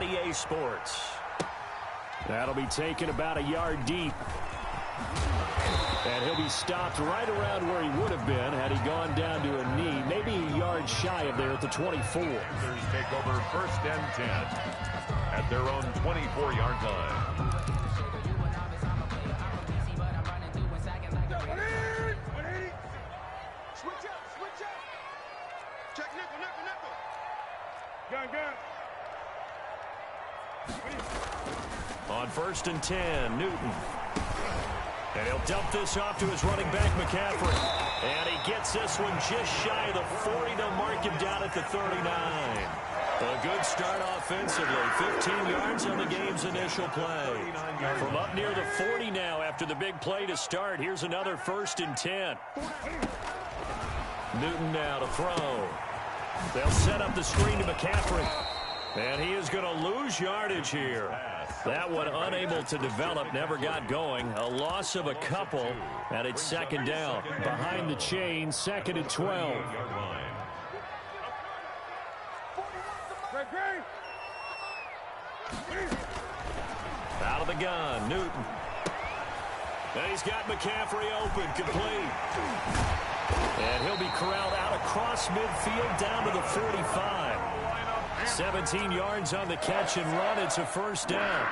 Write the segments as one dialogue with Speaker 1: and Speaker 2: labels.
Speaker 1: on EA Sports. That'll be taken about a yard deep. And he'll be stopped right around where he would have been had he gone down to a knee, maybe a yard shy of there at the 24.
Speaker 2: Panthers take over 1st and 10 at their own 24-yard line.
Speaker 1: On 1st and 10, Newton. And he'll dump this off to his running back, McCaffrey. And he gets this one just shy of the 40 to mark him down at the 39. A good start offensively. 15 yards on the game's initial play. From up near the 40 now after the big play to start. Here's another 1st and 10. Newton now to throw. They'll set up the screen to McCaffrey. And he is going to lose yardage here. That one unable to develop, never got going. A loss of a couple, and it's 2nd down. Behind the chain, 2nd and 12. Out of the gun, Newton. And he's got McCaffrey open, complete. And he'll be corralled out across midfield down to the 45. 17 yards on the catch and run. It's a 1st down.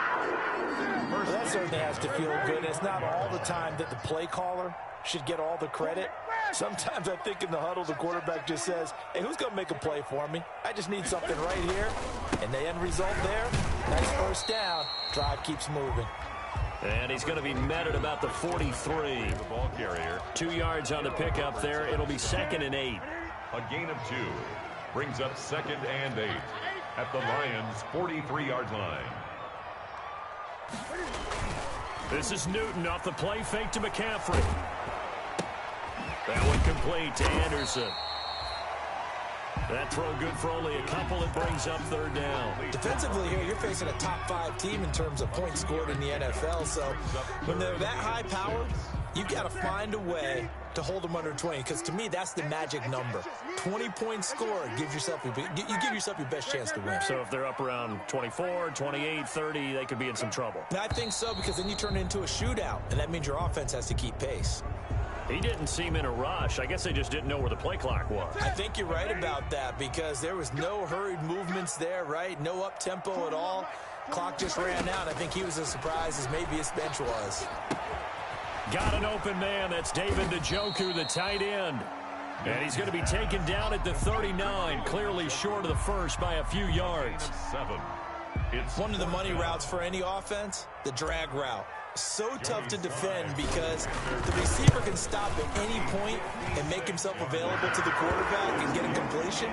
Speaker 3: Well, that certainly has to feel good. It's not all the time that the play caller should get all the credit. Sometimes I think in the huddle, the quarterback just says, hey, who's going to make a play for me? I just need something right here. And the end result there, nice 1st down. Drive keeps moving.
Speaker 1: And he's going to be met at about the 43.
Speaker 2: The ball carrier.
Speaker 1: 2 yards on the pickup there. It'll be 2nd and 8.
Speaker 2: A gain of 2 brings up 2nd and 8 at the Lions' 43-yard line.
Speaker 1: This is Newton off the play fake to McCaffrey. That one complete to Anderson. That throw good for only a couple. It brings up 3rd down.
Speaker 3: Defensively here, you're facing a top 5 team in terms of points scored in the NFL. So when they're that high powered, you've got to find a way to hold them under 20, because to me, that's the magic number. 20 points scored, you give yourself your best chance to win.
Speaker 1: So if they're up around 24, 28, 30, they could be in some trouble.
Speaker 3: I think so, because then you turn it into a shootout, and that means your offense has to keep pace.
Speaker 1: He didn't seem in a rush. I guess they just didn't know where the play clock was.
Speaker 3: I think you're right about that, because there was no hurried movements there, right? No up-tempo at all. Clock just ran out. I think he was as surprised as maybe his bench was.
Speaker 1: Got an open man. That's David Njoku, the tight end. And he's going to be taken down at the 39, clearly short of the 1st by a few yards.
Speaker 2: 7. It's
Speaker 3: one of the money routes for any offense, the drag route. So tough to defend because the receiver can stop at any point and make himself available to the quarterback and get a completion.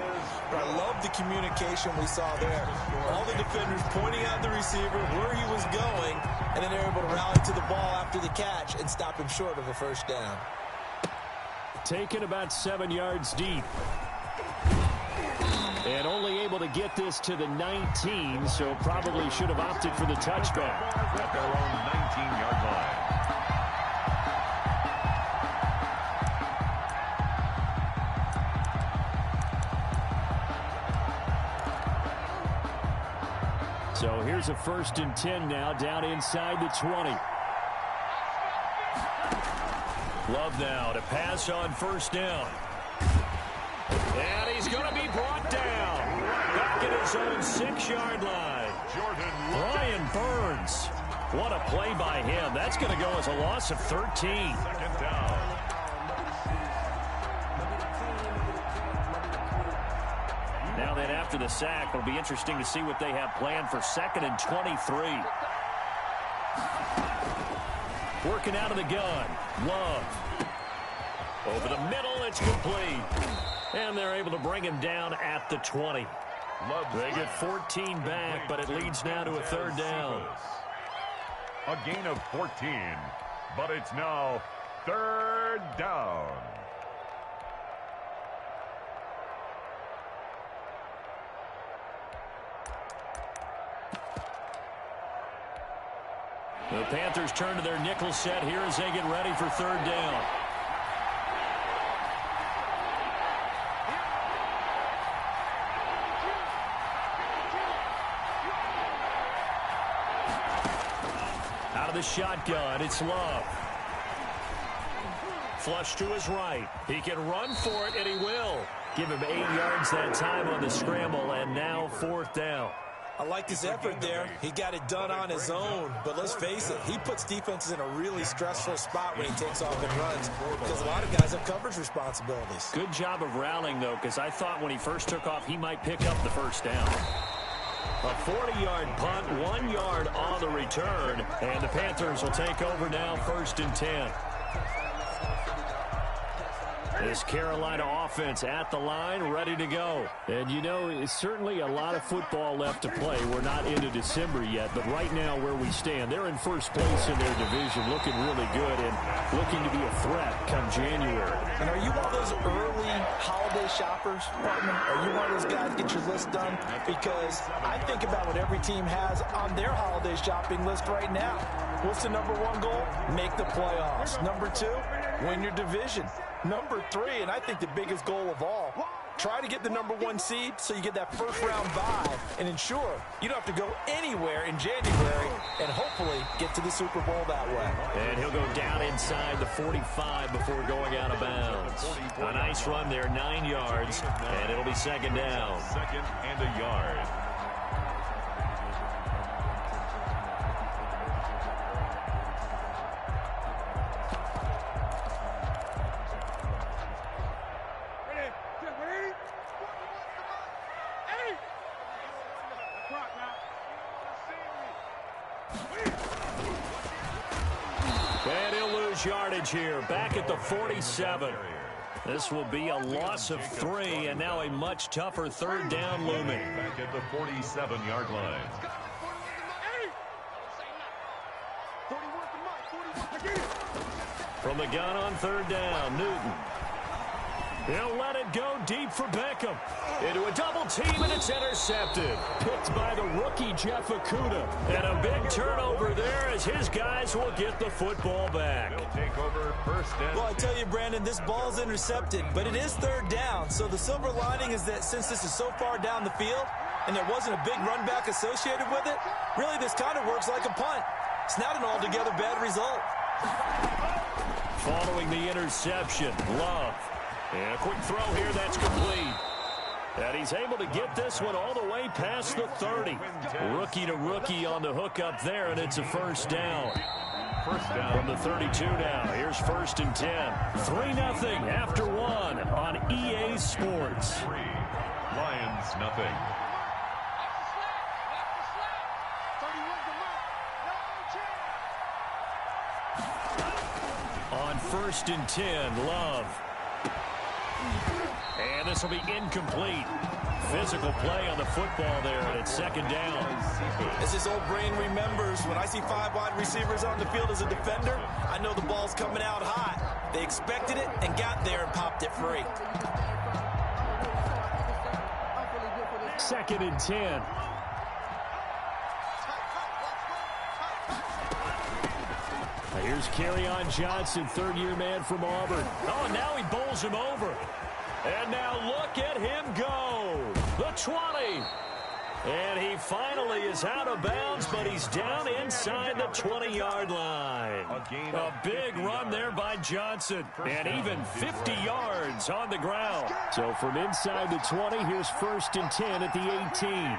Speaker 3: But I love the communication we saw there. All the defenders pointing out the receiver, where he was going, and then they're able to rally to the ball after the catch and stop him short of a 1st down.
Speaker 1: Taken about 7 yards deep. And only able to get this to the 19, so probably should have opted for the touchback.
Speaker 2: At their own 19-yard line.
Speaker 1: So here's a 1st and 10 now, down inside the 20. Love now to pass on 1st down. And he's going to be brought down. Back at his own 6-yard line. Brian Burns. What a play by him. That's going to go as a loss of 13.
Speaker 2: 2nd down.
Speaker 1: Now then, after the sack, it'll be interesting to see what they have planned for 2nd and 23. Working out of the gun. Love. Over the middle, it's complete. And they're able to bring him down at the 20. They get 14 back, but it leads now to a 3rd down.
Speaker 2: A gain of 14, but it's now 3rd down.
Speaker 1: The Panthers turn to their nickel set here as they get ready for 3rd down. the shotgun. It's Love. Flush to his right. He can run for it, and he will. Give him 8 yards that time on the scramble, and now 4th down.
Speaker 3: I like his effort there. He got it done on his own. But let's face it, he puts defenses in a really stressful spot when he takes off and runs because a lot of guys have coverage responsibilities.
Speaker 1: Good job of rallying, though, because I thought when he first took off, he might pick up the first down. A 40-yard punt, 1 yard on the return, and the Panthers will take over now, 1st and 10. This Carolina offense at the line, ready to go. And, you know, it's certainly a lot of football left to play. We're not into December yet, but right now where we stand, they're in first place in their division, looking really good and looking to be a threat come January.
Speaker 3: And are you one of those early holiday shoppers, partner? Are you one of those guys get your list done? Because I think about what every team has on their holiday shopping list right now. What's the number 1 goal? Make the playoffs. Number 2, win your division. Number 3, and I think the biggest goal of all, try to get the number 1 seed so you get that first-round bye and ensure you don't have to go anywhere in January and hopefully get to the Super Bowl that way.
Speaker 1: And he'll go down inside the 45 before going out of bounds. A nice run there, 9 yards, and it'll be 2nd down.
Speaker 2: 2nd and a yard.
Speaker 1: And he'll lose yardage here, back at the 47. This will be a loss of 3, and now a much tougher 3rd down looming.
Speaker 2: Back at the 47-yard line.
Speaker 1: From the gun on 3rd down, Newton. He'll let it go deep for Beckham. Into a double team, and it's intercepted. Picked by the rookie Jeff Okudah. And a big turnover there as his guys will get the football back.
Speaker 2: They'll take over 1st and 10.
Speaker 3: Well, I tell you, Brandon, this ball's intercepted, but it is 3rd down. So the silver lining is that since this is so far down the field and there wasn't a big run back associated with it, really this kind of works like a punt. It's not an altogether bad result.
Speaker 1: Following the interception, Love. And a quick throw here, that's complete. And he's able to get this one all the way past the 30. Rookie to rookie on the hook up there, and it's a 1st down. From the 32 now. Here's 1st and 10. 3-0 after 1 on EA Sports.
Speaker 2: 3. Lions nothing.
Speaker 1: On 1st and 10, Love. And this will be incomplete. Physical play on the football there, and it's 2nd down.
Speaker 3: As his old brain remembers, when I see 5 wide receivers on the field as a defender, I know the ball's coming out hot. They expected it and got there and popped it free.
Speaker 1: 2nd and 10. Here's Kerryon Johnson, 3rd-year man from Auburn. Oh, and now he bowls him over. And now look at him go. The 20. And he finally is out of bounds, but he's down inside the 20-yard line. A big run there by Johnson. And even 50 yards on the ground. So from inside the 20, here's 1st and 10 at the 18.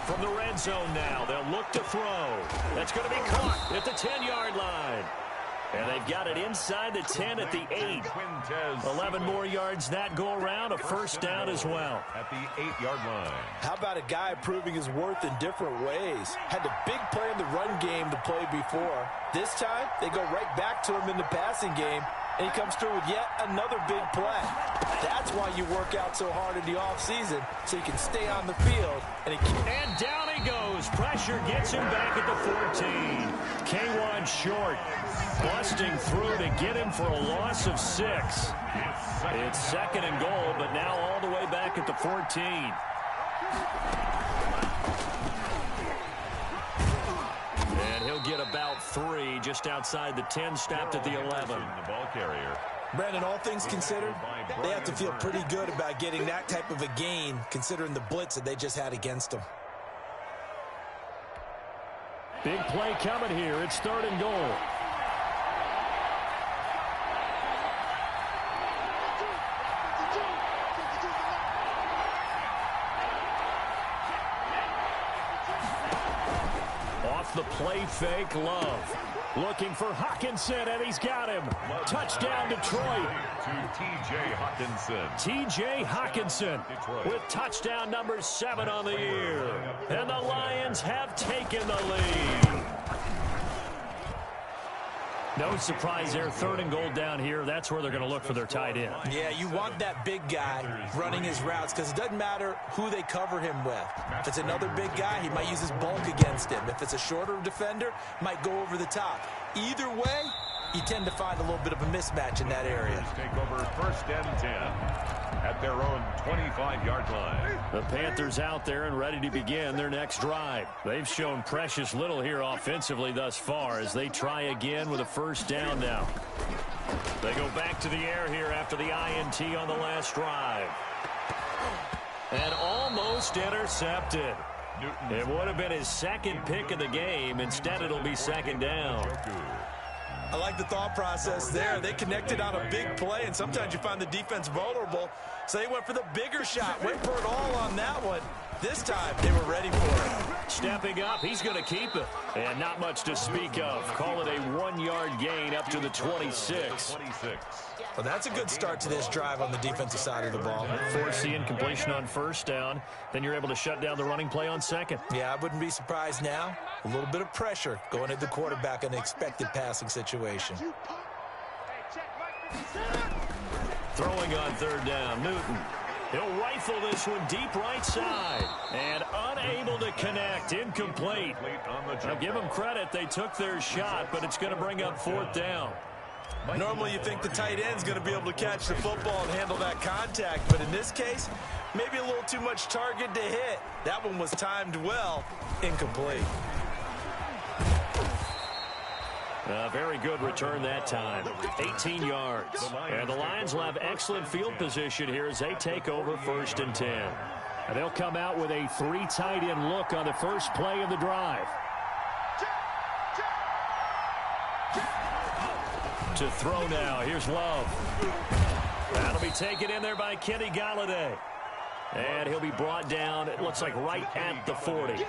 Speaker 1: From the red zone now, they'll look to throw. That's going to be caught at the 10-yard line. And they've got it inside the 10 at the 8. 11 more yards that go around, a 1st down as well.
Speaker 2: At the 8-yard line.
Speaker 3: How about a guy proving his worth in different ways? Had the big play in the run game to play before. This time, they go right back to him in the passing game, and he comes through with yet another big play. That's why you work out so hard in the offseason, so you can stay on the field. And
Speaker 1: down he goes. Pressure gets him back at the 14. K1 short, busting through to get him for a loss of 6. It's 2nd and goal, but now all the way back at the 14. And he'll get about 3 just outside the 10, stopped at the 11.
Speaker 2: The ball carrier.
Speaker 3: Brandon, all things considered, they have to feel pretty good about getting that type of a gain, considering the blitz that they just had against them.
Speaker 1: Big play coming here. It's 3rd and goal. Off the play fake, Love. Looking for Hawkinson, and he's got him. Touchdown, Detroit.
Speaker 2: To T.J. Hawkinson.
Speaker 1: T.J. Hawkinson with touchdown number 7 on the year. And the Lions have taken the lead. No surprise there. 3rd and goal down here. That's where they're going to look for their tight end.
Speaker 3: Yeah, you want that big guy running his routes because it doesn't matter who they cover him with. If it's another big guy, he might use his bulk against him. If it's a shorter defender, might go over the top. Either way, you tend to find a little bit of a mismatch in that area.
Speaker 2: Take over 1st and 10 at their own 25-yard line.
Speaker 1: The Panthers out there and ready to begin their next drive. They've shown precious little here offensively thus far as they try again with a 1st down now. They go back to the air here after the INT on the last drive. And almost intercepted. It would have been his 2nd pick of the game. Instead, it'll be 2nd down.
Speaker 3: I like the thought process there. They connected on a big play, and sometimes you find the defense vulnerable. So they went for the bigger shot, went for it all on that one. This time, they were ready for it.
Speaker 1: Stepping up, he's going to keep it. And not much to speak of. Call it a 1-yard gain up to the 26.
Speaker 3: Well, that's a good start to this drive on the defensive side of the ball.
Speaker 1: Force the incompletion on 1st down. Then you're able to shut down the running play on 2nd.
Speaker 3: Yeah, I wouldn't be surprised now. A little bit of pressure going at the quarterback in an expected passing situation.
Speaker 1: Throwing on 3rd down, Newton. He'll rifle this one deep right side. And unable to connect. Incomplete. Now give them credit. They took their shot, but it's going to bring up 4th down.
Speaker 3: Normally you think the tight end's going to be able to catch the football and handle that contact, but in this case, maybe a little too much target to hit. That one was timed well. Incomplete.
Speaker 1: Very good return that time. 18 yards. And the Lions will have excellent field position here as they take over 1st and 10. And they'll come out with a 3 tight end look on the first play of the drive. To throw now. Here's Love. That'll be taken in there by Kenny Golladay. And he'll be brought down, it looks like right at the 40.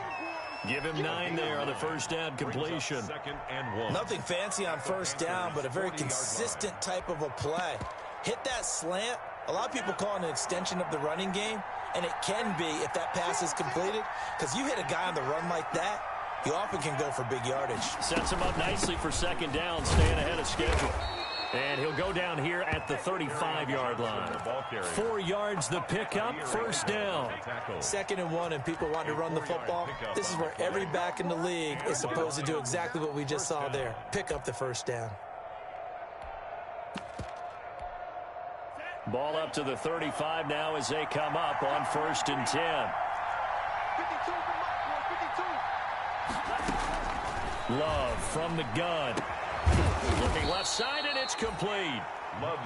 Speaker 1: Give him 9 there on the 1st down completion.
Speaker 2: 2nd and 1.
Speaker 3: Nothing fancy on 1st down, but a very consistent type of a play. Hit that slant. A lot of people call it an extension of the running game, and it can be if that pass is completed, because you hit a guy on the run like that, you often can go for big yardage.
Speaker 1: Sets him up nicely for 2nd down, staying ahead of schedule. And he'll go down here at the 35-yard line. 4 yards the pickup, 1st down.
Speaker 3: 2nd and 1, and people want to run the football. This is where every back in the league is supposed to do exactly what we just saw there. Pick up the 1st down.
Speaker 1: Ball up to the 35 now as they come up on 1st and 10. Love from the gun. Looking left side, and it's complete.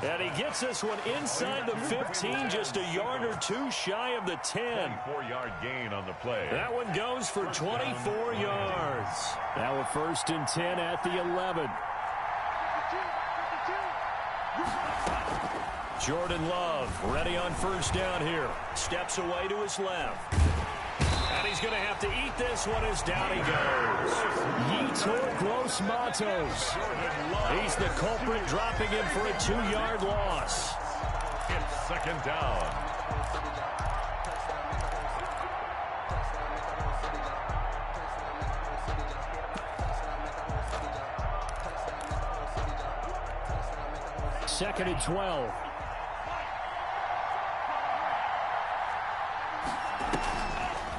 Speaker 1: And he gets this one inside the 15, just a yard or 2 shy of the 10.
Speaker 2: 4-yard gain on the play.
Speaker 1: That one goes for 24 yards. Now a 1st and 10 at the 11. Jordan Love ready on 1st down here. Steps away to his left. And he's going to have to eat this one as down he goes. Yetur Gross-Matos. He's the culprit, dropping him for a 2-yard loss.
Speaker 2: It's 2nd down.
Speaker 1: Second and 12.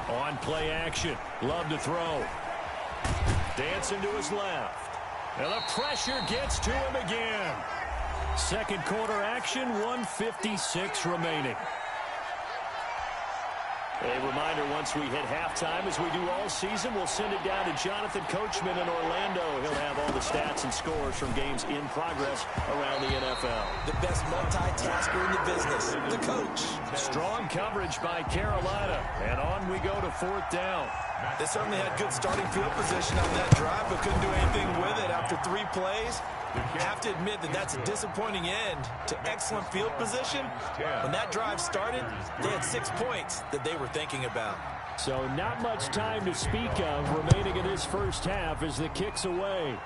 Speaker 1: On play action. Love to throw. Dancing to his left. And the pressure gets to him again. 2nd quarter action, 1:56 remaining. A reminder, once we hit halftime, as we do all season, we'll send it down to Jonathan Coachman in Orlando. He'll have all the stats and scores from games in progress around the NFL.
Speaker 3: The best multitasker in the business, the coach.
Speaker 1: Strong coverage by Carolina. And on we go to 4th down.
Speaker 3: They certainly had good starting field position on that drive, but couldn't do anything with it after 3 plays. I have to admit that that's a disappointing end to excellent field position. When that drive started, they had 6 points that they were thinking about.
Speaker 1: So not much time to speak of remaining in this first half as the kick's away.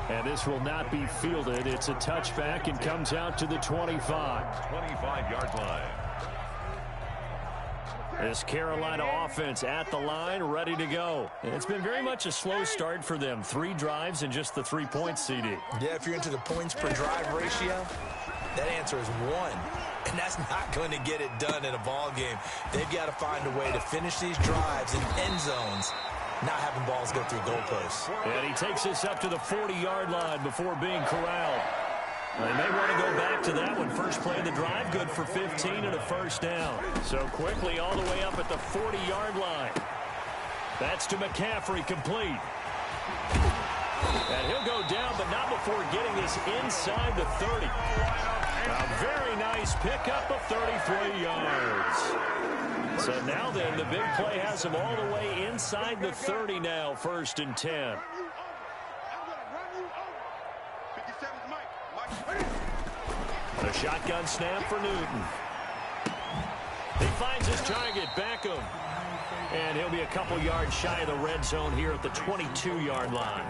Speaker 1: And this will not be fielded. It's a touchback and comes out to the 25.
Speaker 2: 25-yard line.
Speaker 1: This Carolina offense at the line, ready to go. And it's been very much a slow start for them. 3 drives and just the 3 points, CD.
Speaker 3: Yeah, if you're into the points per drive ratio, that answer is 1. And that's not going to get it done in a ball game. They've got to find a way to finish these drives in end zones, not having balls go through goalposts.
Speaker 1: And he takes this up to the 40-yard line before being corralled. They may want to go back to that one. First play of the drive, good for 15 and a first down. So quickly all the way up at the 40-yard line. That's to McCaffrey, complete. And he'll go down, but not before getting this inside the 30. A very nice pickup of 33 yards. So now then, the big play has him all the way inside the 30 now, 1st and 10. The shotgun snap for Newton. He finds his target, Beckham. And he'll be a couple yards shy of the red zone here at the 22-yard line.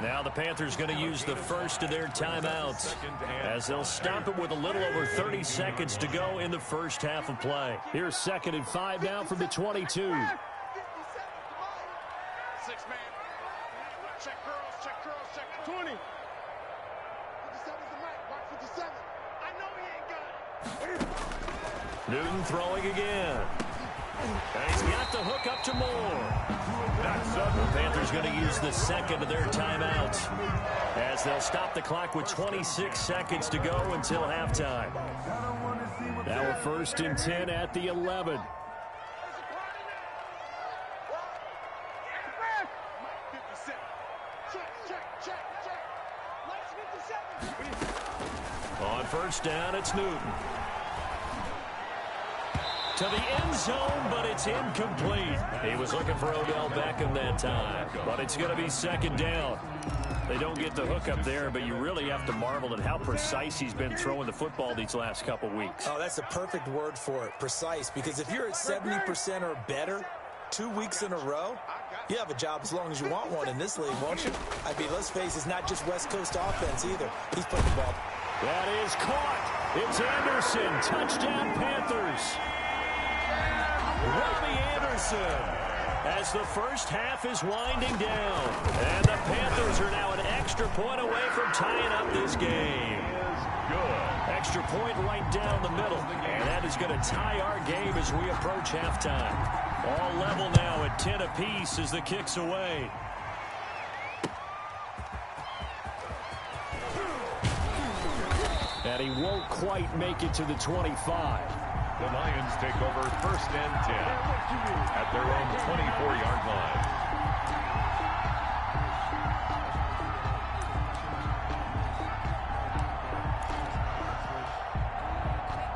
Speaker 1: Now the Panthers going to use the first of their timeouts as they'll stop it with a little over 30 seconds to go in the first half of play. Here's 2nd and 5 now from the 22.
Speaker 4: 6-man. Check girls, check girls, check 20. 57's the mic, mark 57. I know he ain't got it.
Speaker 1: Newton throwing again. And he's got the hook up to Moore. The Panthers going to use the second of their timeouts as they'll stop the clock with 26 seconds to go until halftime. Now a 1st and 10 at the 11. On 1st down, it's Newton. To the end zone, but it's incomplete. He was looking for Odell Beckham that time, but it's going to be 2nd down. They don't get the hook up there, but you really have to marvel at how precise he's been throwing the football these last couple weeks.
Speaker 3: Oh, that's a perfect word for it, precise, because if you're at 70% or better 2 weeks in a row, you have a job as long as you want one in this league, won't you? I mean, let's face it, it's not just West Coast offense either. He's putting the ball.
Speaker 1: That is caught. It's Anderson. Touchdown, Panthers. Robbie Anderson, as the first half is winding down. And the Panthers are now an extra point away from tying up this game. Good. Extra point right down the middle. And that is going to tie our game as we approach halftime. All level now at 10 apiece as the kick's away. And he won't quite make it to the 25.
Speaker 2: The Lions take over 1st and 10 at their own 24-yard line.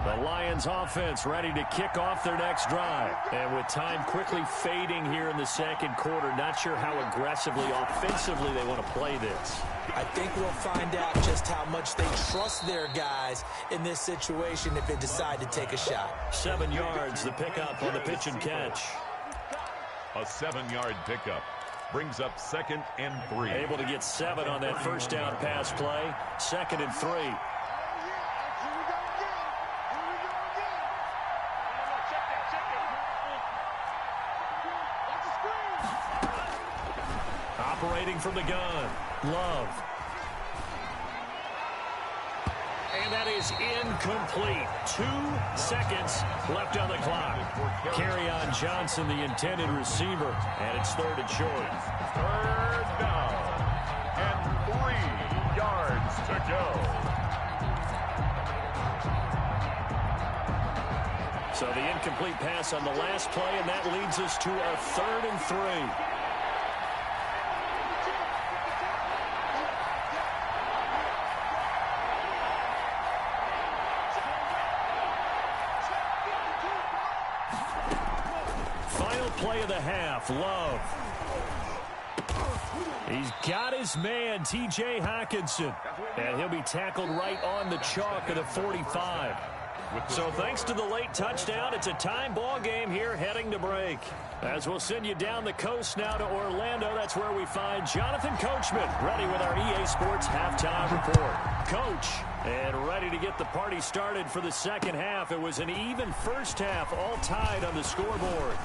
Speaker 1: The Lions offense ready to kick off their next drive. And with time quickly fading here in the 2nd quarter, not sure how aggressively, offensively they want to play this.
Speaker 3: I think we'll find out just how much they trust their guys in this situation if they decide to take a shot.
Speaker 1: 7 yards, the pickup on the pitch and catch.
Speaker 2: A 7-yard pickup brings up 2nd and 3.
Speaker 1: Able to get 7 on that first down pass play. 2nd and 3. Operating from the gun, Love. And that is incomplete. 2 seconds left on the clock. Kerryon Johnson, the intended receiver, and it's 3rd and short.
Speaker 2: 3rd down and 3 yards to go.
Speaker 1: So the incomplete pass on the last play, and that leads us to a 3rd and 3. Final play of the half. Love. He's got his man, T.J. Hawkinson. And he'll be tackled right on the chalk of the 45. So thanks to the late touchdown, it's a time ball game here heading to break. As we'll send you down the coast now to Orlando, that's where we find Jonathan Coachman ready with our EA Sports halftime report. Coach, and ready to get the party started for the second half. It was an even first half, all tied on the scoreboard.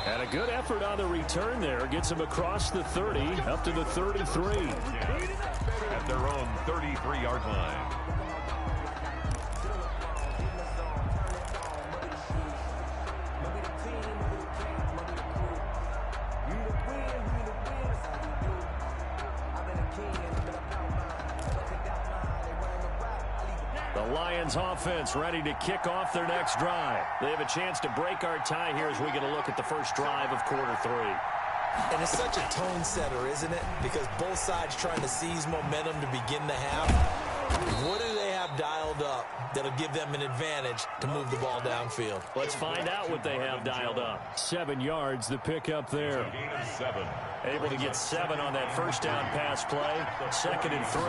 Speaker 1: And a good effort on the return there. Gets him across the 30, up to the 33.
Speaker 2: At their own 33-yard line.
Speaker 1: The Lions offense ready to kick off their next drive. They have a chance to break our tie here as we get a look at the first drive of quarter 3.
Speaker 3: And it's such a tone setter, isn't it? Because both sides trying to seize momentum to begin the half. What do they have dialed up that'll give them an advantage to move the ball downfield?
Speaker 1: Let's find out what they have dialed up. 7 yards, the pickup there.
Speaker 2: Gain of 7.
Speaker 1: Able to get 7 on that first down pass play. 2nd and 3.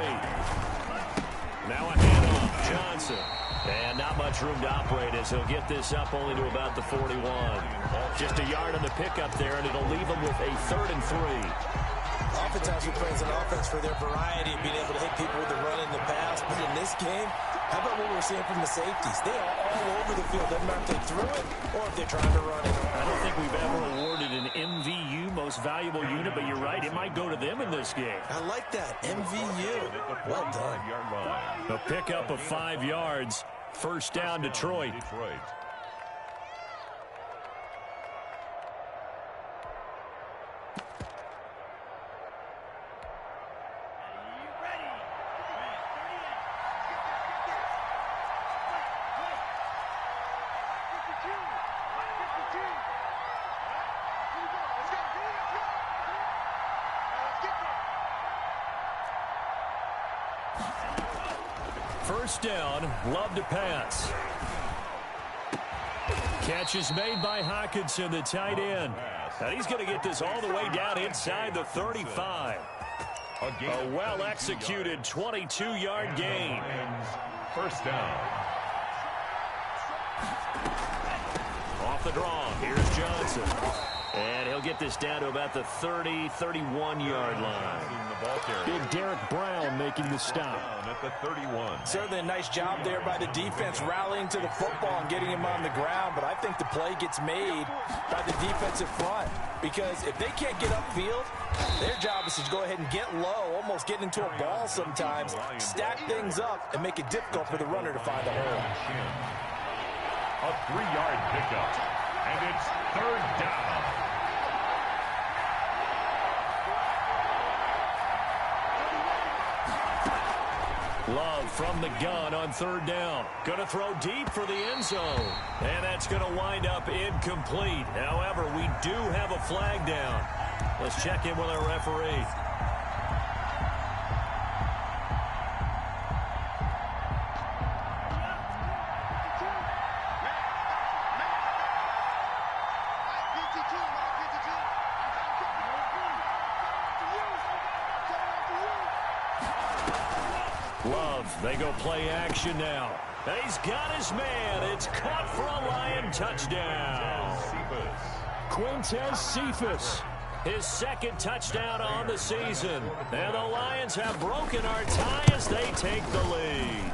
Speaker 1: Now a handoff. Johnson. And not much room to operate as he'll get this up only to about the 41. Just a yard on the pickup there, and it'll leave him with a 3rd and 3.
Speaker 3: Oftentimes we praise an offense for their variety of being able to hit people with the run in the pass. But in this game, how about what we're seeing from the safeties? They are all over the field. Doesn't matter if they threw it or if they're trying to run it.
Speaker 1: I don't think we've ever awarded an MVU, most valuable unit, but you're right. It might go to them in this game.
Speaker 3: I like that. MVU. Well done.
Speaker 1: A pickup of 5 yards. First down, Detroit. First down, Love to pass. Catch is made by Hawkinson, the tight end. And he's going to get this all the way down inside the 35. A well-executed 22-yard gain.
Speaker 2: First down.
Speaker 1: Off the draw, here's Johnson. And he'll get this down to about the 30, 31-yard line. Big Derek Brown making the stop.
Speaker 2: At the 31.
Speaker 3: Certainly a nice job there by the defense rallying to the football and getting him on the ground. But I think the play gets made by the defensive front. Because if they can't get upfield, their job is to go ahead and get low, almost get into a ball sometimes, stack things up, and make it difficult for the runner to find a hole.
Speaker 2: A 3-yard pickup. And it's 3rd down.
Speaker 1: Love from the gun on 3rd down. Going to throw deep for the end zone. And that's going to wind up incomplete. However, we do have a flag down. Let's check in with our referee. Love, they go play action now. And he's got his man. It's caught for a Lion touchdown. Quintez Cephas, his 2nd touchdown on the season. And the Lions have broken our tie as they take the lead.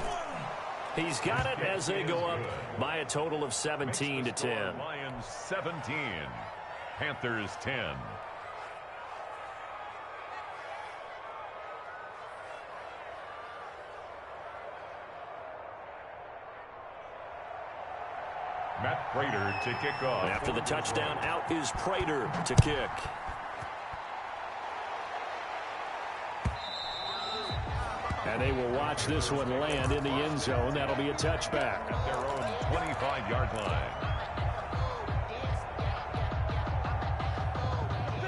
Speaker 1: He's got it as they go up by a total of 17-10.
Speaker 2: Lions 17, Panthers 10. Matt Prater to kick off.
Speaker 1: After the touchdown, out is Prater to kick. And they will watch this one land in the end zone. That'll be a touchback.
Speaker 2: At their own 25-yard line.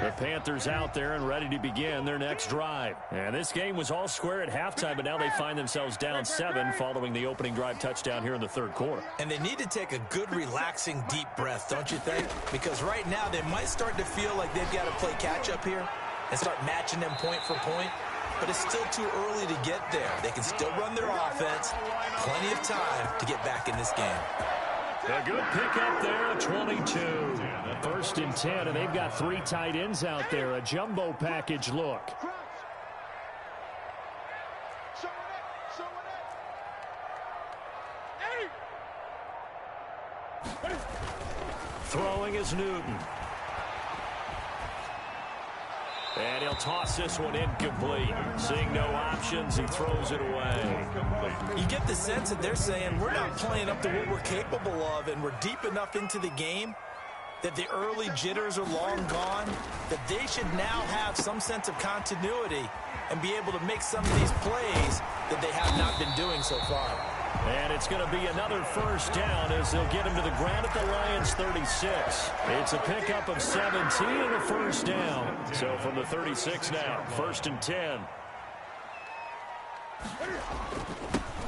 Speaker 1: The Panthers out there and ready to begin their next drive. And this game was all square at halftime, but now they find themselves down 7 following the opening drive touchdown here in the third quarter.
Speaker 3: And they need to take a good, relaxing, deep breath, don't you think? Because right now they might start to feel like they've got to play catch-up here and start matching them point for point. But it's still too early to get there. They can still run their offense. Plenty of time to get back in this game.
Speaker 1: A good pickup there at 22. First and 10, and they've got 3 tight ends out there. A jumbo package look. Throwing is Newton. And he'll toss this one incomplete. Seeing no options, he throws it away.
Speaker 3: You get the sense that they're saying we're not playing up to what we're capable of, and we're deep enough into the game that the early jitters are long gone, that they should now have some sense of continuity and be able to make some of these plays that they have not been doing so far.
Speaker 1: And it's going to be another first down as they'll get him to the ground at the Lions 36. It's a pickup of 17 and a first down. So from the 36 now, first and 10.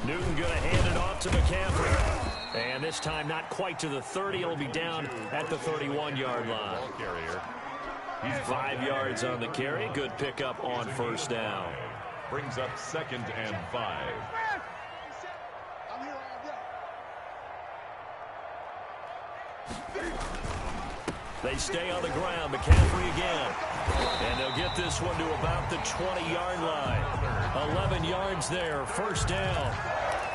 Speaker 1: Newton going to hand it off to McCaffrey. And this time not quite to the 30. It'll be down at the 31-yard line. 5 yards on the carry. Good pickup on first down.
Speaker 2: Brings up 2nd and 5.
Speaker 1: They stay on the ground. McCaffrey again. And they'll get this one to about the 20-yard line. 11 yards there. First down.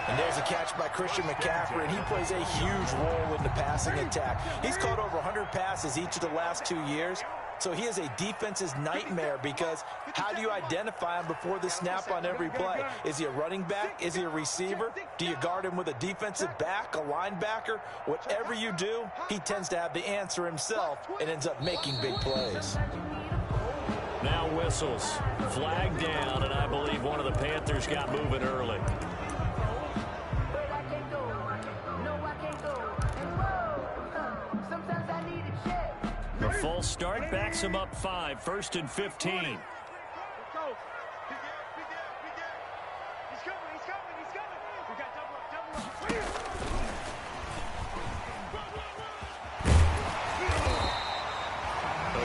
Speaker 3: And there's a catch by Christian McCaffrey, and he plays a huge role in the passing attack. He's caught over 100 passes each of the last 2 years. So he is a defense's nightmare because how do you identify him before the snap on every play? Is he a running back? Is he a receiver? Do you guard him with a defensive back, a linebacker? Whatever you do, he tends to have the answer himself and ends up making big plays.
Speaker 1: Now whistles. Flag down, and I believe one of the Panthers got moving early. The full start backs him up 5. First and 15. A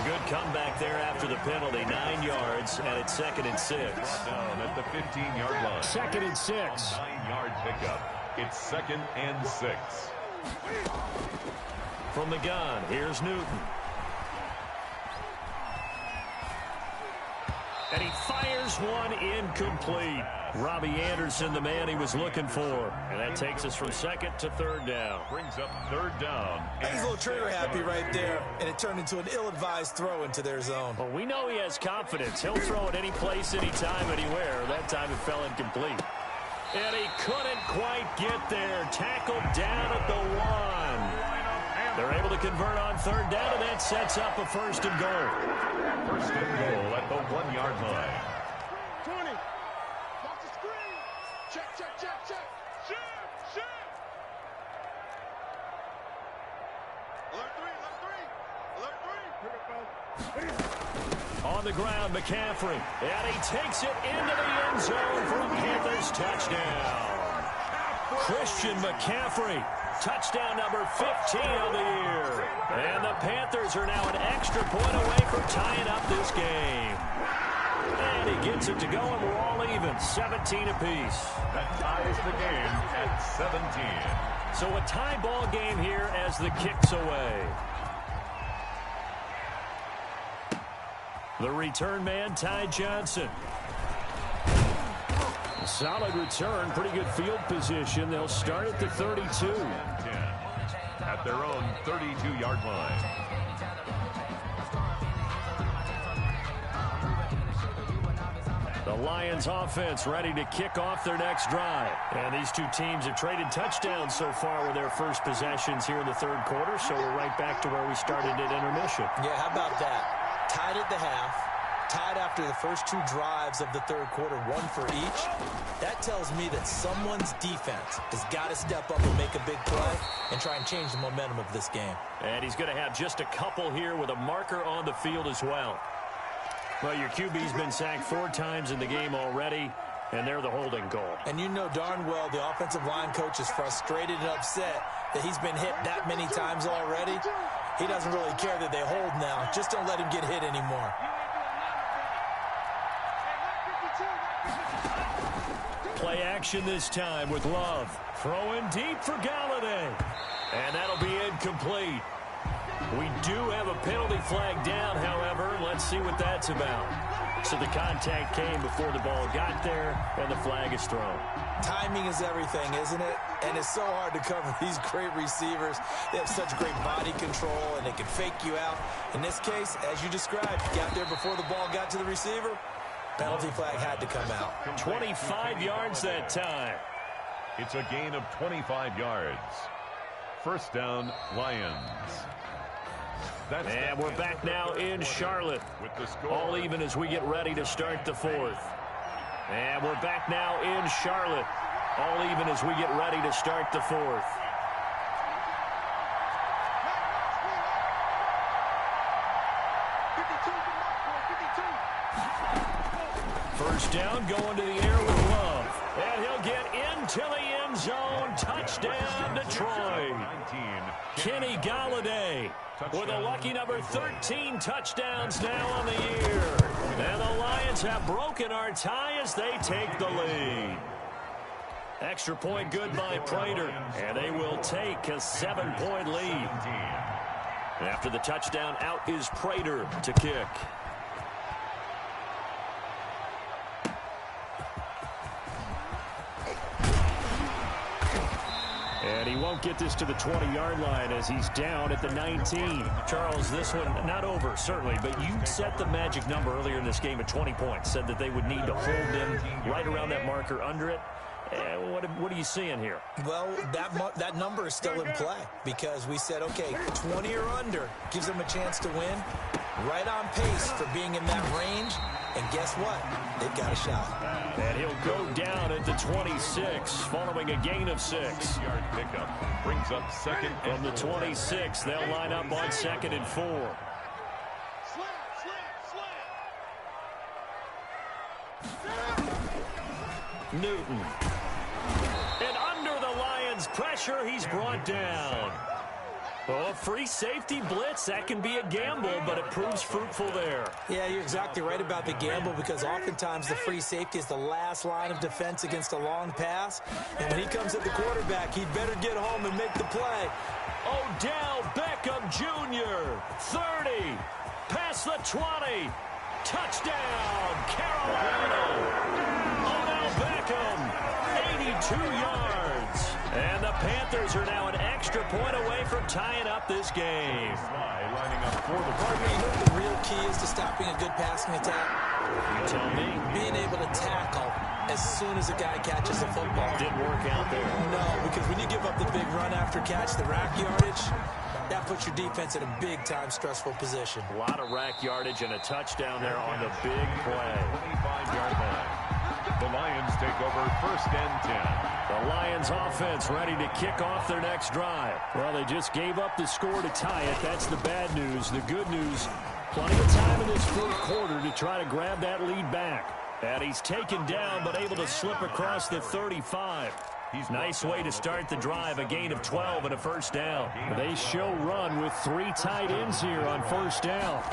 Speaker 1: good comeback there after the penalty. 9 yards, and it's 2nd and 6.
Speaker 2: Down at the 15-yard line.
Speaker 1: 2nd and 6.
Speaker 2: 9-yard pickup. It's 2nd and 6.
Speaker 1: From the gun, here's Newton. And he fires one incomplete. Robbie Anderson, the man he was looking for. And that takes us from 2nd to 3rd down.
Speaker 2: Brings up 3rd down.
Speaker 3: He's a little trigger happy right there, and it turned into an ill-advised throw into their zone.
Speaker 1: Well, we know he has confidence. He'll throw it any place, anytime, anywhere. That time it fell incomplete. And he couldn't quite get there. Tackled down at the 1. They're able to convert on 3rd down, and that sets up a 1st and goal.
Speaker 2: 1st and goal at the 1-yard line.
Speaker 4: 20. Off the screen. Check, check, check, check. Check, check. Alert 3, alert 3. Alert 3.
Speaker 1: On the ground, McCaffrey. And he takes it into the end zone for a Panthers touchdown. Christian McCaffrey. Touchdown number 15 of the year. And the Panthers are now an extra point away from tying up this game. And he gets it to go, and we're all even. 17 apiece.
Speaker 2: That ties the game at 17.
Speaker 1: So a tie ball game here as the kick's away. The return man, Ty Johnson. Solid return, pretty good field position. They'll start at the 32.
Speaker 2: 10 at their own 32-yard line.
Speaker 1: The Lions offense ready to kick off their next drive. And these two teams have traded touchdowns so far with their first possessions here in the 3rd quarter, so we're right back to where we started at intermission.
Speaker 3: Yeah, how about that? Tied at the half, tied after the first 2 drives of the third quarter, 1 for each. That tells me that someone's defense has got to step up and make a big play and try and change the momentum of this game.
Speaker 1: And he's going to have just a couple here with a marker on the field as well. Well, your QB's been sacked 4 times in the game already, and they're the holding call.
Speaker 3: And you know darn well the offensive line coach is frustrated and upset that he's been hit that many times already. He doesn't really care that they hold now. Just don't let him get hit anymore.
Speaker 1: Play action this time with Love. Throwing deep for Galladay. And that'll be incomplete. We do have a penalty flag down, however. Let's see what that's about. So the contact came before the ball got there, and the flag is thrown.
Speaker 3: Timing is everything, isn't it? And it's so hard to cover these great receivers. They have such great body control, and they can fake you out. In this case, as you described, got there before the ball got to the receiver. Penalty flag had to come out.
Speaker 1: 25 yards that time.
Speaker 2: It's a gain of 25 yards. First down, Lions.
Speaker 1: And we're back now in Charlotte.
Speaker 2: With the score.
Speaker 1: All even as we get ready to start the 4th. And we're back now in Charlotte. All even as we get ready to start the 4th. First down, going to the air with Love. And he'll get into the end zone. Touchdown, Detroit. Kenny Galladay with a lucky number 13 touchdowns now on the year. And the Lions have broken our tie as they take the lead. Extra point good by Prater. And they will take a 7-point lead. After the touchdown, out is Prater to kick. And he won't get this to the 20-yard line as he's down at the 19. Charles, this one not over, certainly, but you set the magic number earlier in this game at 20 points. Said that they would need to hold them right around that marker under it. What are you seeing here?
Speaker 3: Well, that number is still in play because we said, okay, 20 or under gives them a chance to win. Right on pace for being in that range. And guess what? They've got a shot.
Speaker 1: And he'll go down at the 26 following a gain of 6.
Speaker 2: 6-yard pickup brings up second
Speaker 1: from the 26. They'll line up on 2nd and 4. Newton. And under the Lions' pressure, he's brought down. Oh, a free safety blitz, that can be a gamble, but it proves fruitful there.
Speaker 3: Yeah, you're exactly right about the gamble because oftentimes the free safety is the last line of defense against a long pass. And when he comes at the quarterback, he'd better get home and make the play.
Speaker 1: Odell Beckham Jr., 30, past the 20, touchdown, Carolina. Odell Beckham, 82 yards. And the Panthers are now an extra point away from tying up this game.
Speaker 2: Lining up for the
Speaker 3: Partner, you know what the real key is to stopping a good passing attack?
Speaker 1: You tell me.
Speaker 3: Being able to tackle as soon as a guy catches the football.
Speaker 1: Didn't work out there.
Speaker 3: No, because when you give up the big run after catch, the rack yardage, that puts your defense in a big-time stressful position.
Speaker 1: A lot of rack yardage and a touchdown there on the big play.
Speaker 2: 25-yard line. The Lions take over 1st and 10.
Speaker 1: The Lions offense ready to kick off their next drive. Well, they just gave up the score to tie it. That's the bad news. The good news, plenty of time in this 4th quarter to try to grab that lead back. And he's taken down but able to slip across the 35. Nice way to start the drive, a gain of 12 and a 1st down. They show run with 3 tight ends here on 1st down.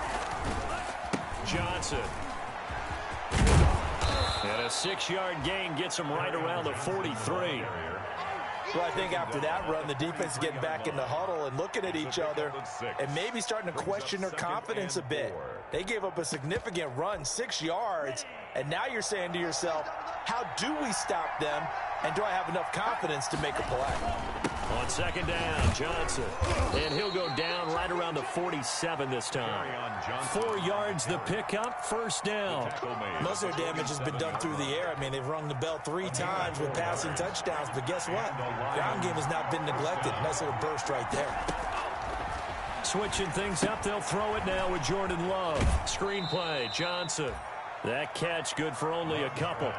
Speaker 1: Johnson. And a 6-yard gain gets him right around the 43.
Speaker 3: Well, I think after that run, the defense is getting back in the huddle and looking at each other and maybe starting to question their confidence a bit. They gave up a significant run, 6 yards, and now you're saying to yourself, how do we stop them, and do I have enough confidence to make a play?
Speaker 1: On 2nd down, Johnson. And he'll go down right around the 47 this time. 4 yards the pickup, 1st down.
Speaker 3: Most of their damage has been done through the air. I mean, they've rung the bell 3 times with passing touchdowns, but guess what? Ground game has not been neglected. Nice little burst right there.
Speaker 1: Switching things up, they'll throw it now with Jordan Love. Screenplay, Johnson. That catch good for only a couple.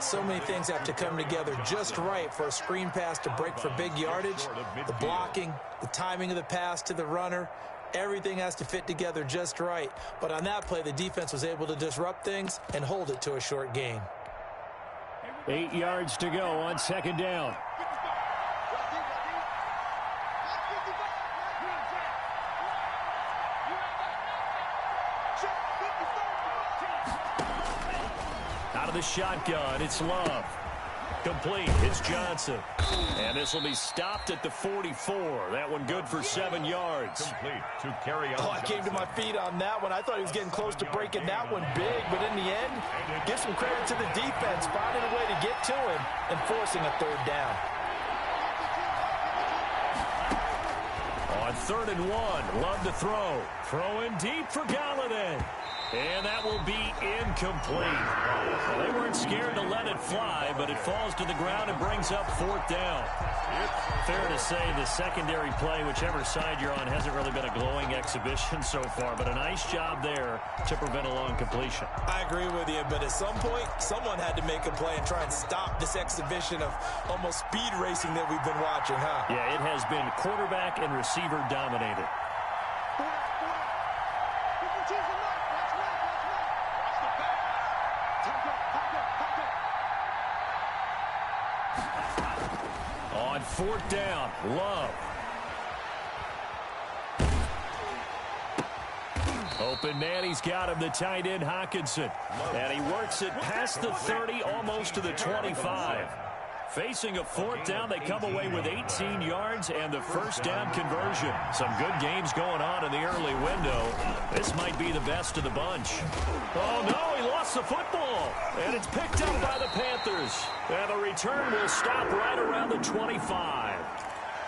Speaker 3: So many things have to come together just right for a screen pass to break for big yardage. The blocking, the timing of the pass to the runner, everything has to fit together just right. But on that play, the defense was able to disrupt things and hold it to a short gain.
Speaker 1: 8 yards to go on second down. Out of the shotgun, it's Love. Complete, it's Johnson. And this will be stopped at the 44. That one good for 7 yards.
Speaker 2: Complete to carry on.
Speaker 3: Oh, I came to my feet on that one. I thought he was getting close to breaking that one big, but in the end, give some credit to the defense, finding a way to get to him and forcing a third down.
Speaker 1: On 3rd and 1, Love to throw. Throwing deep for Galladay. And that will be incomplete. Well, they weren't scared to let it fly, but it falls to the ground and brings up 4th down. Fair to say the secondary play, whichever side you're on, hasn't really been a glowing exhibition so far, but a nice job there to prevent a long completion.
Speaker 3: I agree with you, but at some point, someone had to make a play and try and stop this exhibition of almost speed racing that we've been watching, huh?
Speaker 1: Yeah, it has been quarterback and receiver dominated. On 4th down, Love. Open man, he's got him, the tight end, Hockenson. And he works it past the 30, almost to the 25. Facing a 4th down, they come away with 18 yards and the first down conversion. Some good games going on in the early window. This might be the best of the bunch. Oh, no, he lost the football. And it's picked up by the Panthers. And the return will stop right around the 25.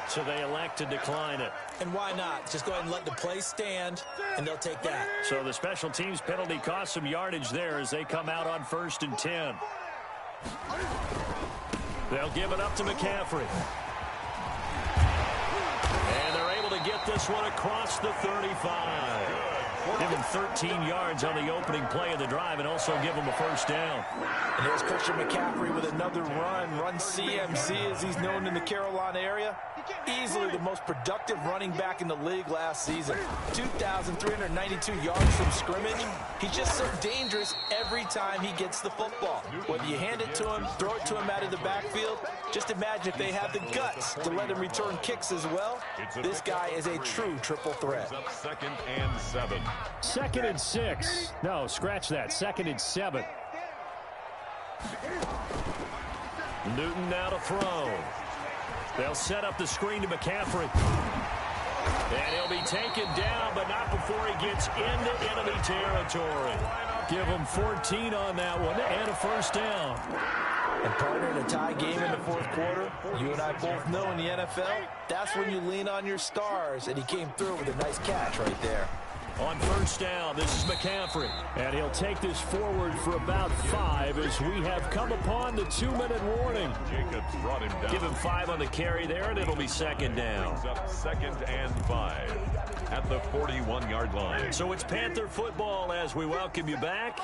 Speaker 1: So they elect to decline it.
Speaker 3: And why not? Just go ahead and let the play stand, and they'll take that.
Speaker 1: So the special teams penalty cost some yardage there as they come out on 1st and 10. They'll give it up to McCaffrey. And they're able to get this one across the 35. Give him 13 yards on the opening play of the drive and also give him a first down.
Speaker 3: And here's Christian McCaffrey with another run CMC as he's known in the Carolina area. Easily the most productive running back in the league last season. 2,392 yards from scrimmage. He's just so dangerous every time he gets the football. Whether you hand it to him, throw it to him out of the backfield, just imagine if they have the guts to let him return kicks as well. This guy is a true triple threat.
Speaker 2: 2nd and 7.
Speaker 1: 2nd and 6. No, scratch that. 2nd and 7. Newton now to throw. They'll set up the screen to McCaffrey. And he'll be taken down, but not before he gets into enemy territory. Give him 14 on that one and a first down.
Speaker 3: And partner, in a tie game in the 4th quarter, you and I both know in the NFL, that's when you lean on your stars, and he came through with a nice catch right there.
Speaker 1: On 1st down, this is McCaffrey. And he'll take this forward for about 5 as we have come upon the 2-minute warning.
Speaker 2: Jacobs brought him down.
Speaker 1: Give him 5 on the carry there, and it'll be 2nd down.
Speaker 2: Brings up 2nd and 5 at the 41-yard line.
Speaker 1: So it's Panther football as we welcome you back.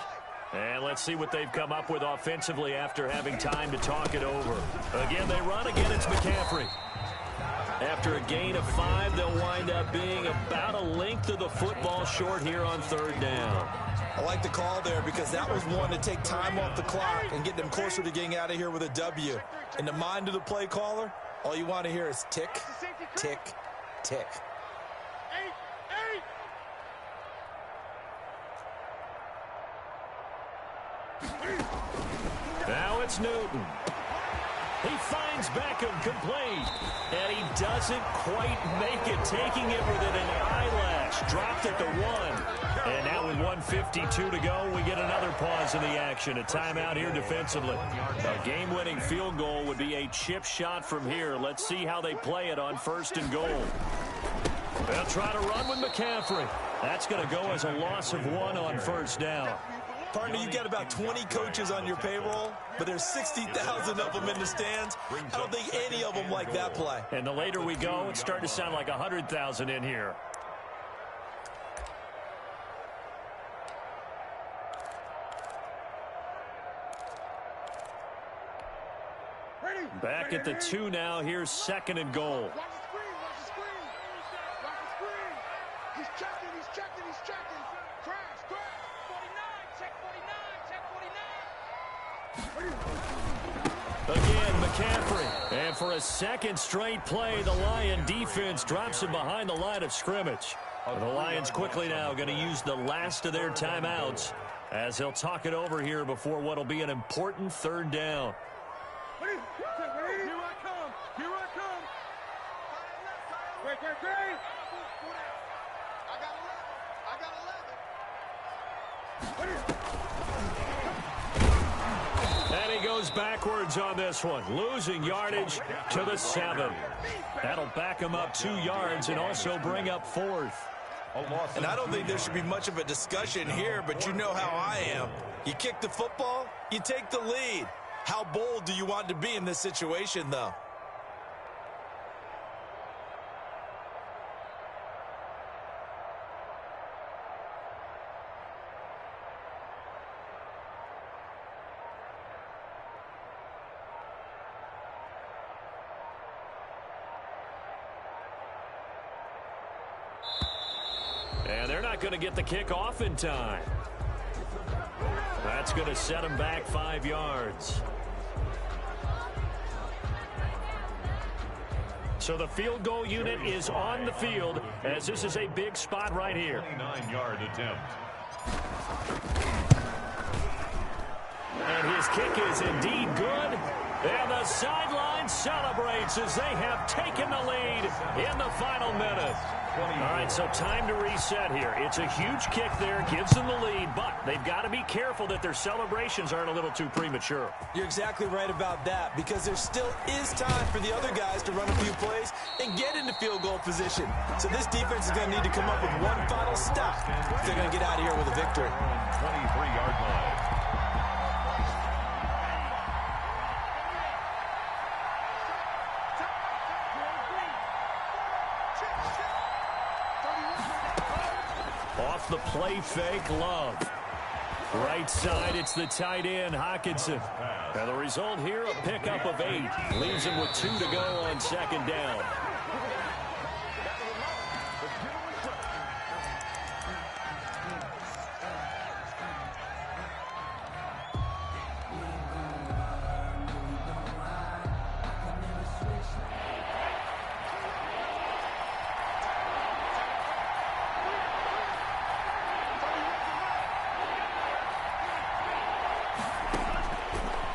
Speaker 1: And let's see what they've come up with offensively after having time to talk it over. Again, they run. Again, it's McCaffrey. After a gain of 5, they'll wind up being about a length of the football short here on 3rd down.
Speaker 3: I like the call there because that was one to take time off the clock and get them closer to getting out of here with a W. In the mind of the play caller, all you want to hear is tick, tick, tick.
Speaker 1: Now it's Newton. He finds Beckham complete, and he doesn't quite make it, taking it within an eyelash. Dropped at the 1. And now with 1:52 to go, we get another pause in the action. A timeout here defensively. A game-winning field goal would be a chip shot from here. Let's see how they play it on 1st and goal. They'll try to run with McCaffrey. That's going to go as a loss of 1 on 1st down.
Speaker 3: Partner, you've got about 20 coaches on your payroll, but there's 60,000 of them in the stands. I don't think any of them like that play.
Speaker 1: And the later we go, it's starting to sound like 100,000 in here. Back at the 2 now. Here's 2nd and goal.
Speaker 4: Watch the screen, watch the screen. Watch the screen. He's checking, he's checking, he's checking. Crash, crash.
Speaker 1: 49, check 49. Again, McCaffrey. And for a second straight play, the Lion defense drops him behind the line of scrimmage. The Lions quickly now going to use the last of their timeouts as they'll talk it over here before what will be an important 3rd down.
Speaker 4: Here I come. Here I come. Great. I got 11.
Speaker 1: And he goes backwards on this one, losing yardage to the 7. That'll back him up 2 yards and also bring up 4th.
Speaker 3: And I don't think there should be much of a discussion here, but you know how I am. You kick the football, you take the lead. How bold do you want to be in this situation, though?
Speaker 1: And they're not going to get the kick off in time. That's going to set them back 5 yards. So the field goal unit is on the field as this is a big spot right here.
Speaker 2: 29-yard attempt.
Speaker 1: And his kick is indeed good. And the sideline celebrates as they have taken the lead in the final minute. All right, so time to reset here. It's a huge kick there, gives them the lead, but they've got to be careful that their celebrations aren't a little too premature.
Speaker 3: You're exactly right about that, because there still is time for the other guys to run a few plays and get into field goal position. So this defense is going to need to come up with one final stop if they're going to get out of here with a victory.
Speaker 2: 23-yard line.
Speaker 1: Off the play fake, Love. Right side, it's the tight end, Hockenson. And the result here, a pickup of 8. Leaves him with 2 to go on 2nd down.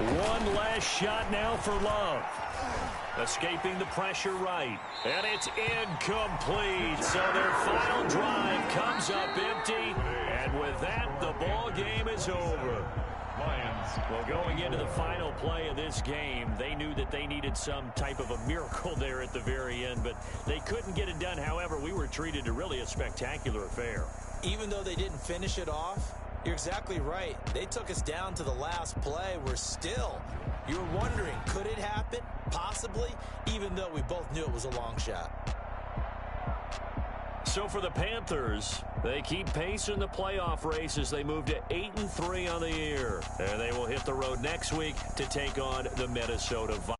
Speaker 1: One last shot now for Love. Escaping the pressure right. And it's incomplete. So their final drive comes up empty. And with that, the ball game is over.
Speaker 2: Lions.
Speaker 1: Well, going into the final play of this game, they knew that they needed some type of a miracle there at the very end, but they couldn't get it done. However, we were treated to really a spectacular affair.
Speaker 3: Even though they didn't finish it off, you're exactly right. They took us down to the last play. You were wondering, could it happen? Possibly, even though we both knew it was a long shot.
Speaker 1: So for the Panthers, they keep pace in the playoff race as they move to 8-3 on the year. And they will hit the road next week to take on the Minnesota Vikings.